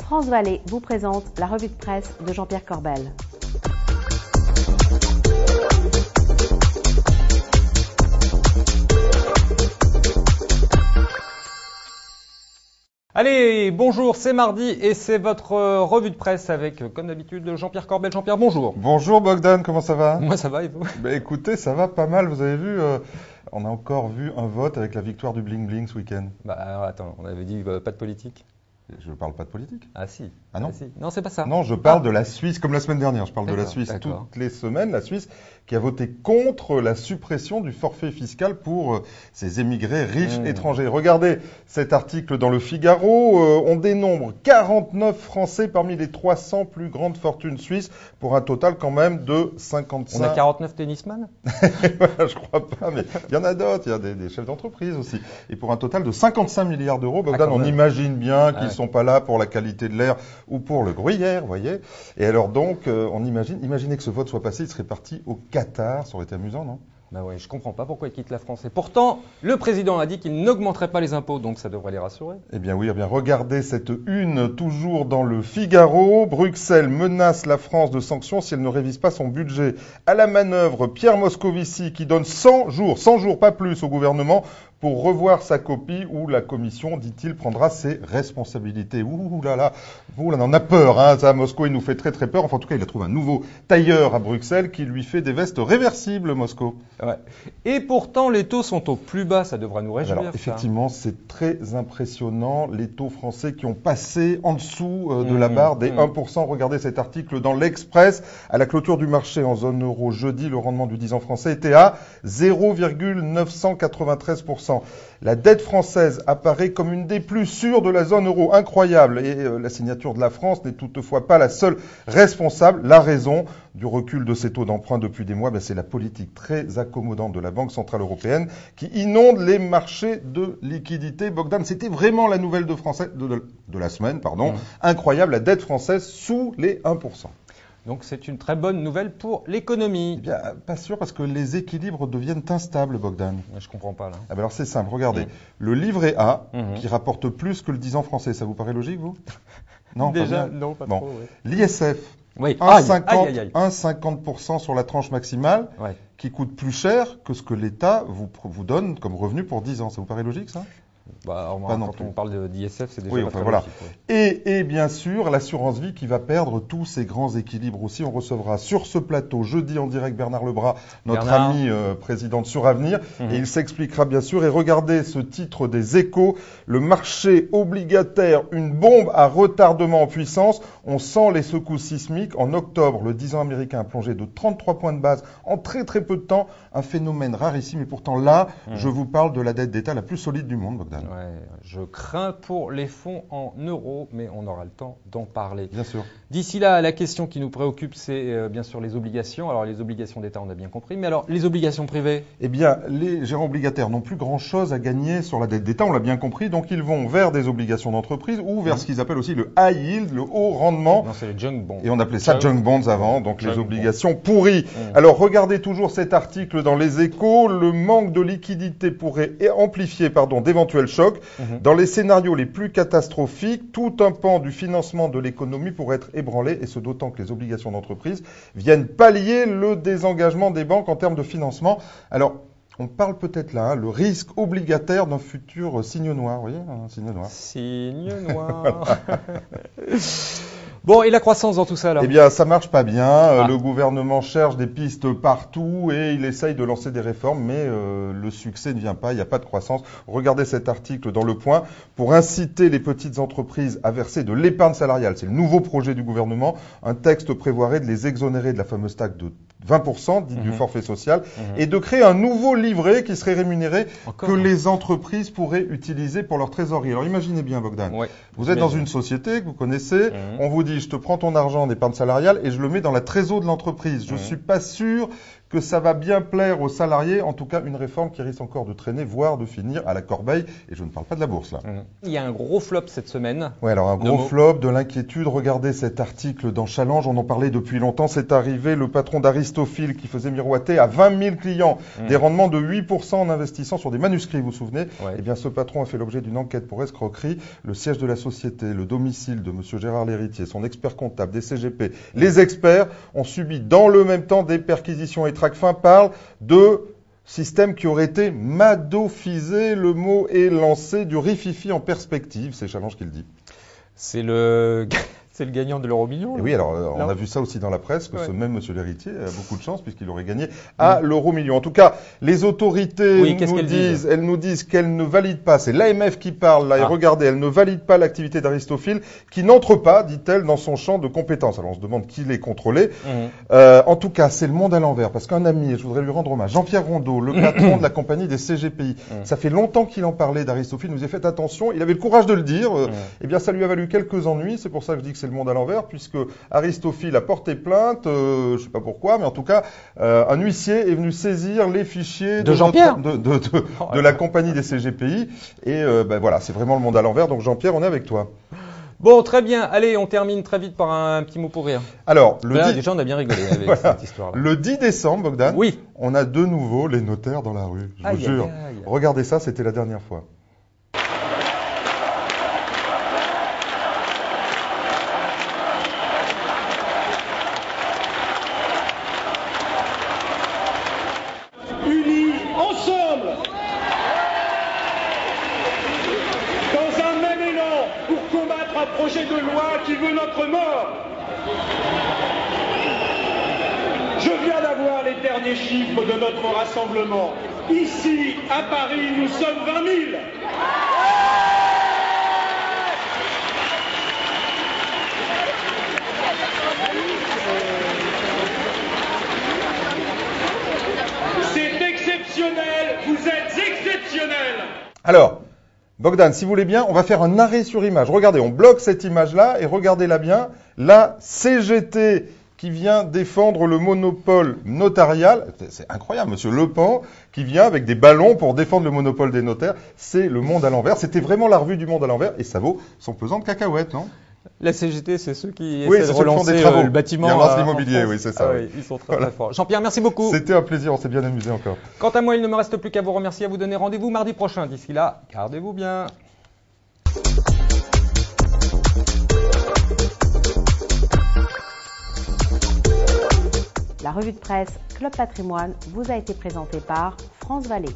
France Valais vous présente la revue de presse de Jean-Pierre Corbel. Allez, bonjour, c'est mardi et c'est votre revue de presse avec, comme d'habitude, Jean-Pierre Corbel. Jean-Pierre, bonjour. Bonjour Bogdan, comment ça va? Moi ça va et vous? Écoutez, ça va pas mal, vous avez vu, on a encore vu un vote avec la victoire du Bling Bling ce week-end. Alors attends, on avait dit pas de politique. Je ne parle pas de politique. Ah si. Ah non? Si. Non, c'est pas ça. Non, je parle de la Suisse, comme la semaine dernière, je parle de la Suisse toutes les semaines, la Suisse qui a voté contre la suppression du forfait fiscal pour ces émigrés riches étrangers. Regardez cet article dans le Figaro, on dénombre 49 Français parmi les 300 plus grandes fortunes suisses pour un total quand même de 55. On a 49 tennisman? Je crois pas, mais il y en a d'autres, il y a des chefs d'entreprise aussi. Et pour un total de 55 milliards d'euros, Bogdan, on imagine bien qu'ils ne sont pas là pour la qualité de l'air ou pour le gruyère, vous voyez. Et alors donc, imaginez que ce vote soit passé, il serait parti au Qatar, ça aurait été amusant, non? Ben oui, je comprends pas pourquoi il quitte la France. Et pourtant, le président a dit qu'il n'augmenterait pas les impôts, donc ça devrait les rassurer. Eh bien oui, regardez cette une, toujours dans le Figaro. Bruxelles menace la France de sanctions si elle ne révise pas son budget. À la manœuvre, Pierre Moscovici qui donne 100 jours, pas plus au gouvernement, pour revoir sa copie où la commission, dit-il, prendra ses responsabilités. Ouh là là, on en a peur, hein, ça, Moscou, il nous fait très très peur. Enfin, en tout cas, il a trouvé un nouveau tailleur à Bruxelles qui lui fait des vestes réversibles, Moscou. Ouais. Et pourtant, les taux sont au plus bas, ça devrait nous réjouir. Alors, effectivement, c'est très impressionnant, les taux français qui ont passé en dessous de la barre des 1%. Regardez cet article dans l'Express. À la clôture du marché en zone euro jeudi, le rendement du 10 ans français était à 0,993%. La dette française apparaît comme une des plus sûres de la zone euro. Incroyable. Et la signature de la France n'est toutefois pas la seule responsable. La raison du recul de ces taux d'emprunt depuis des mois, c'est la politique très accommodante de la Banque Centrale Européenne qui inonde les marchés de liquidités. Bogdan, c'était vraiment la nouvelle de la semaine. Incroyable, la dette française sous les 1%. Donc c'est une très bonne nouvelle pour l'économie. Eh bien, pas sûr, parce que les équilibres deviennent instables, Bogdan. Je comprends pas, là. Alors c'est simple, regardez. Le livret A, qui rapporte plus que le 10 ans français, ça vous paraît logique, vous? Non, déjà, non, pas trop. Ouais. L'ISF, oui. 1,50% sur la tranche maximale, qui coûte plus cher que ce que l'État vous donne comme revenu pour 10 ans. Ça vous paraît logique, ça? Quand on parle d'ISF, c'est déjà pas très logique. Et bien sûr, l'assurance vie qui va perdre tous ses grands équilibres aussi. On recevra sur ce plateau, jeudi en direct, Bernard Lebras, notre ami président de Suravenir. Et il s'expliquera bien sûr. Et regardez ce titre des Échos. Le marché obligataire, une bombe à retardement en puissance. On sent les secousses sismiques. En octobre, le 10 ans américain a plongé de 33 points de base en très très peu de temps. Un phénomène rarissime. Et pourtant là, je vous parle de la dette d'État la plus solide du monde, Bogdan. Ouais, je crains pour les fonds en euros, mais on aura le temps d'en parler. Bien sûr. D'ici là, la question qui nous préoccupe, c'est bien sûr les obligations. Alors les obligations d'État, on a bien compris, mais alors les obligations privées? Eh bien, les gérants obligataires n'ont plus grand-chose à gagner sur la dette d'État, on l'a bien compris, donc ils vont vers des obligations d'entreprise ou vers ce qu'ils appellent aussi le high yield, le haut rendement. Non, c'est les junk bonds. Et on appelait ça junk bonds avant, donc les obligations pourries. Alors regardez toujours cet article dans les Échos, le manque de liquidité pourrait amplifier d'éventuels chocs. Dans les scénarios les plus catastrophiques, tout un pan du financement de l'économie pourrait être ébranlé, et ce d'autant que les obligations d'entreprise viennent pallier le désengagement des banques en termes de financement. Alors, on parle peut-être là, le risque obligataire d'un futur signe noir, vous voyez, un signe noir. Signe noir. Bon, et la croissance dans tout ça, alors? Eh bien, ça marche pas bien. Le gouvernement cherche des pistes partout et il essaye de lancer des réformes, mais le succès ne vient pas, il n'y a pas de croissance. Regardez cet article dans Le Point. Pour inciter les petites entreprises à verser de l'épargne salariale, c'est le nouveau projet du gouvernement, un texte prévoirait de les exonérer de la fameuse taxe de 20% du forfait social et de créer un nouveau livret qui serait rémunéré que les entreprises pourraient utiliser pour leur trésorerie. Alors imaginez bien, Bogdan, vous êtes dans une société que vous connaissez, on vous dit je te prends ton argent d'épargne salariale et je le mets dans la trésor de l'entreprise. Je ne suis pas sûr que ça va bien plaire aux salariés. En tout cas, une réforme qui risque encore de traîner, voire de finir à la corbeille. Et je ne parle pas de la bourse, là. Il y a un gros flop cette semaine. Oui, alors un gros flop, de l'inquiétude. Regardez cet article dans Challenge, on en parlait depuis longtemps. C'est arrivé, le patron d'Aristophil qui faisait miroiter à 20 000 clients des rendements de 8% en investissant sur des manuscrits, vous vous souvenez? Eh bien, ce patron a fait l'objet d'une enquête pour escroquerie. Le siège de la société, le domicile de M. Gérard Lhéritier, son expert comptable, des CGP, les experts ont subi dans le même temps des perquisitions. Et Tracfin parle de système qui aurait été madophisé. Le mot est lancé, du rififi en perspective. C'est Challenge qui le dit. C'est le gagnant de l'euro-million. Et oui, alors on a vu ça aussi dans la presse, que ce même monsieur Lhéritier a beaucoup de chance puisqu'il aurait gagné à l'euro-million. En tout cas, les autorités elles nous disent qu'elles ne valident pas, c'est l'AMF qui parle là, et regardez, elles ne valident pas l'activité d'Aristophil qui n'entre pas, dit-elle, dans son champ de compétences. Alors on se demande qui les contrôlait. En tout cas, c'est le monde à l'envers, parce qu'un ami, et je voudrais lui rendre hommage, Jean-Pierre Rondeau, le patron de la compagnie des CGPI, ça fait longtemps qu'il en parlait d'Aristophil, nous a fait attention, il avait le courage de le dire, eh bien ça lui a valu quelques ennuis, c'est pour ça que je dis que c'est le monde à l'envers, puisque Aristophil a porté plainte, je ne sais pas pourquoi, mais en tout cas, un huissier est venu saisir les fichiers de Jean-Pierre de la compagnie des CGPI, et voilà, c'est vraiment le monde à l'envers, donc Jean-Pierre, on est avec toi. Bon, très bien. Allez, on termine très vite par un petit mot pour rire. Alors, déjà, on a bien rigolé avec cette histoire-là. Le 10 décembre, Bogdan, oui, on a de nouveau les notaires dans la rue. Je vous jure. Regardez ça, c'était la dernière fois. Unis ensemble, dans un même élan pour combattre un projet de loi qui veut notre mort. Je viens d'avoir les derniers chiffres de notre rassemblement. Ici, à Paris, nous sommes 20 000. C'est exceptionnel, vous êtes exceptionnel. Alors, Bogdan, si vous voulez bien, on va faire un arrêt sur image. Regardez, on bloque cette image-là et regardez-la bien. La CGT qui vient défendre le monopole notarial. C'est incroyable, monsieur Le Pen, qui vient avec des ballons pour défendre le monopole des notaires. C'est le monde à l'envers. C'était vraiment la revue du monde à l'envers et ça vaut son pesant de cacahuètes, non? La CGT, c'est ceux qui essaient de relancer le bâtiment. Ils relancent l'immobilier, oui, c'est ça. Ah oui, ils sont très, très forts. Jean-Pierre, merci beaucoup. C'était un plaisir, on s'est bien amusé encore. Quant à moi, il ne me reste plus qu'à vous remercier, à vous donner rendez-vous mardi prochain. D'ici là, gardez-vous bien. La revue de presse Club Patrimoine vous a été présentée par France Vallée.